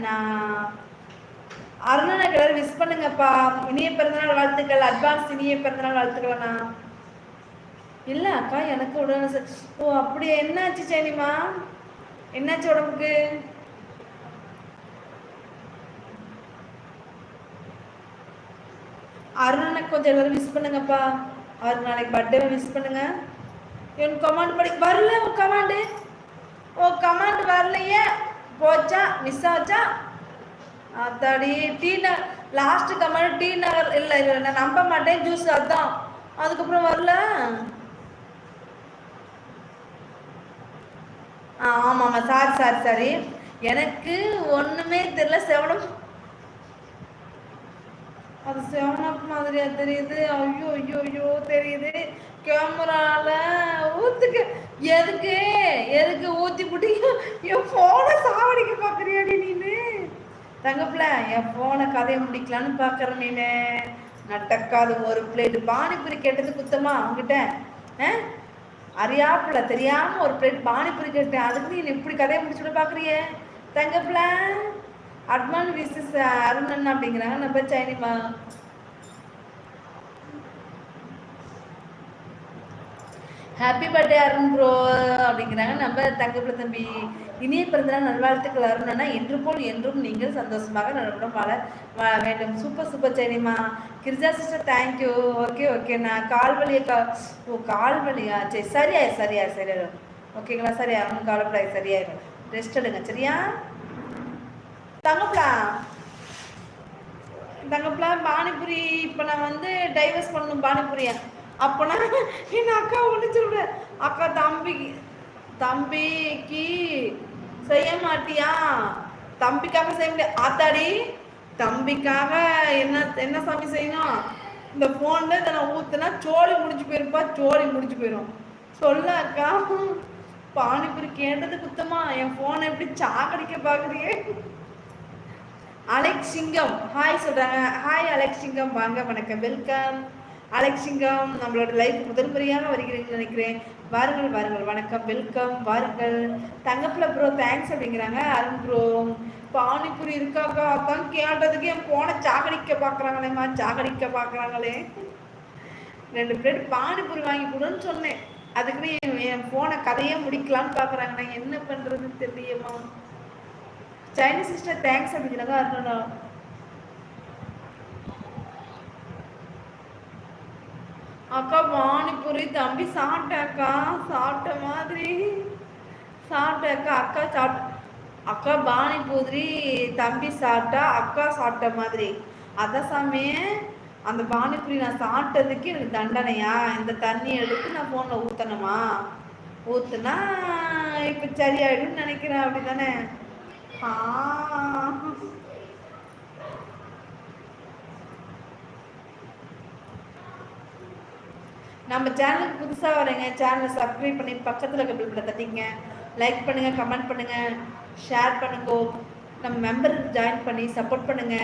நான் அருணனுக்கு எல்லாரும் விஷ் பண்ணுங்கப்பா. இனிய பிறந்தநாள் வாழ்த்துக்கள். அட்வான்ஸ் இனிய பிறந்தநாள் வாழ்த்துக்கள்ண்ணா. இல்ல அக்கா எனக்கு உடனே ஓ அப்படியே என்னாச்சு சேனிமா? என்னாச்சு உடம்புக்கு? அருணனுக்கு கொஞ்சம் எல்லாரும் விஷ் பண்ணுங்கப்பா. அவர் நாளைக்கு பர்த்டே விஷ் பண்ணுங்க. என் கமாண்ட் படி வரல. உன் கமாண்டு கமாண்ட் வரலையே. போச்சா? மிஸ் ஆச்சா? அத்தாடி டீ நகர் லாஸ்ட் கமாண்ட் டீ நகர். இல்லை இல்லை நான் நம்ப மாட்டேன். ஜூஸ் அதான். அதுக்கப்புறம் வரல. ஆமாம்மா சாரி சாரி சாரி. எனக்கு ஒன்றுமே தெரியல. செவனம் அது செவனப் மாதிரியா தெரியுது. ஐயோ ஐயோ ஐயோ தெரியுது கேமரால. ஊத்துக்கு எதுக்கு எதுக்கு ஊத்தி புட்டிங்க? என் போனை சாவடிக்க பாக்குறியாடி நீனு? தங்கப்பில என் போனை கதையை முடிக்கலான்னு பாக்குற நீனு. நட்டக்காது ஒரு பிளேட் பானிபுரி கேட்டது குத்தமா அவங்கிட்ட? அறியாப்புல தெரியாம ஒரு பிளேட் பானிபுரி கேட்டேன். அதுக்கு நீ இப்படி கதையை முடிச்சுட பாக்குறிய? தங்கப்பில அட்வான்ஸ் விஷஸ் அருணன் அப்படிங்கிறாங்க. நம்ம சைனிமா ஹாப்பி பர்த்டே அருண் ப்ரோ அப்படிங்கிறாங்க. நம்ம தங்கப்பிள்ள தம்பி இனிய பிறந்தநாள் நல்வாழ்த்துக்கள் அருணன்னா. என்று போல் என்றும் நீங்கள் சந்தோஷமாக நலமுடன் வாழ வேண்டும். சூப்பர் சூப்பர் சரிம்மா. Girija sister thank you. ஓகே ஓகேண்ணா. கால் வலியா? கால் வலியா? சரி சரியாயிரும். ஓகேங்களா? சரியா ஒன்றும் கவலைப்படாது. சரியாயிரும். ரெஸ்ட் எடுங்க சரியா? தங்கப்பிளா பானிபுரி இப்போ நான் வந்து டைவர்ஸ் பண்ணணும் பானிபுரியா. அப்போனா என் அக்கா ஒழிச்சுட. அக்கா தம்பிக்கு செய்ய மாட்டியா? தம்பிக்காக செய்ய முடியாது ஆத்தாடி. தம்பிக்காக என்ன என்ன சாமி செய்யணும்? இந்த போன்ல இதை நான் ஊத்துனா சோழி முடிஞ்சு போயிருப்பா. சோழி முடிஞ்சு போயிடும். சொல்ல அக்கா பானிபுரி கேட்டது குத்தமா? என் போனை எப்படி சாக்கடிக்க பாக்குறியே? அலெக்ஸ் சிங்கம் ஹாய் சொல்றாங்க. ஹாய் அலெக்ஸ் சிங்கம் வாங்க வணக்கம் வெல்கம். அலெக்ஸ் சிங்கம் நம்மளோட லைஃப் முதல் முறையாக வருகிறீங்கன்னு நினைக்கிறேன். வாருங்கள் வாருங்கள் வணக்கம் வெல்கம் வாருங்கள். தங்கப்பிள்ள ப்ரோ தேங்க்ஸ் அப்படிங்கிறாங்க. அருண் ப்ரோ பானிபுரி இருக்காக்கா? அதான் கேட்டதுக்கு என் போனை சாக்கடிக்க பார்க்குறாங்களேம்மா. சாக்கடிக்க பார்க்குறாங்களே. 2 பிளேட் பானிபுரி வாங்கி கொடுன்னு சொன்னேன். அதுக்குன்னு என் போனை கதையே முடிக்கலான்னு பார்க்குறாங்க. நான் என்ன பண்ணுறதுன்னு தெரியமா? சைனீஸ் சிஸ்டர் தேங்க்ஸ் அப்படிங்கிறாங்க. அருணா அக்கா பானிபுரி தம்பி சாப்பிட்டாக்கா. சாப்பிட்ட மாதிரி சாப்பிட்டாக்கா. அக்கா பானிபூரி தம்பி சாப்பிட்டா அக்கா சாப்பிட்ட மாதிரி. அதான் சாமி அந்த பானிபூரி நான் சாப்பிட்டதுக்கு எனக்கு தண்டனையா? இந்த தண்ணி எடுத்து நான் போன்ல ஊத்தணுமா? ஊத்துனா இப்ப சரியாயிடும்னு நினைக்கிறேன். அப்படிதானே? நம்ம சேனலுக்கு புதுசாக வரீங்க. சேனலை சப்ஸ்கிரைப் பண்ணி பக்கத்தில் இருக்க பெல் பட்டனை தட்டிங்க. லைக் பண்ணுங்க, கமெண்ட் பண்ணுங்க, ஷேர் பண்ணுங்க. நம்ம மெம்பருக்கு ஜாயின் பண்ணி சப்போர்ட் பண்ணுங்க.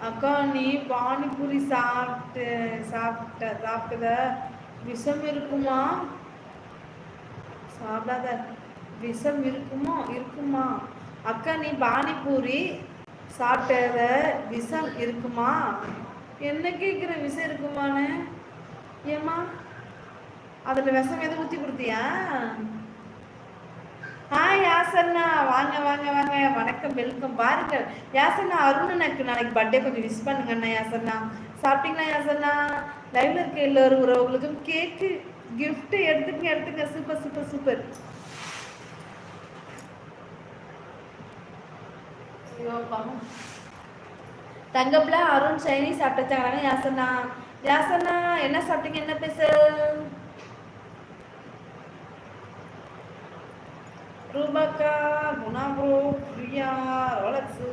அக்கா நீ பானிபூரி சாப்பிட்டத விஷம் இருக்குமா? சாப்பிடாத விஷம் இருக்குமா? அக்கா நீ பானிபூரி சாப்பிட்டத விஷம் இருக்குமா? என்ன கேட்குற விஷம் இருக்குமான்னு? ஏம்மா அதில் விஷம் எதுவும் ஊற்றி கொடுத்தியா? ஹாய் யாசன்னா வாங்க வாங்க வாங்க வணக்கம் வெல்கம் பாருங்கள். யாசன்னா அருணனுக்கு நாளைக்கு பர்த்டே கொஞ்சம் விஷ் பண்ணுங்கண்ணா. யாசன்னா சாப்பிட்டீங்களா? யாசன்னா லைவ்ல இருக்க எல்லோரும் உறவுகளுக்கும் கேக்கு கிஃப்ட் எடுத்துங்க. Super super super. தங்கப்பில் அருண் சைனி சாப்பிட்டாங்க. யாசன்னா என்ன சாப்பிட்டீங்க? என்ன ஸ்பெஷல்? ரூபாக்கா குணா ப்ரோ பிரியா ரோலக்ஸு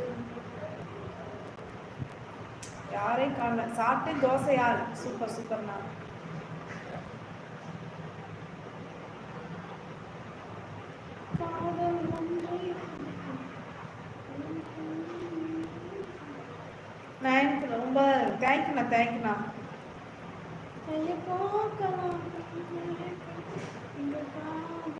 யாரையும் காணல. சாப்பிட்டு தோசை யார்? சூப்பர் சூப்பர்ண்ணா. ரொம்ப தேங்க்யூண்ணா.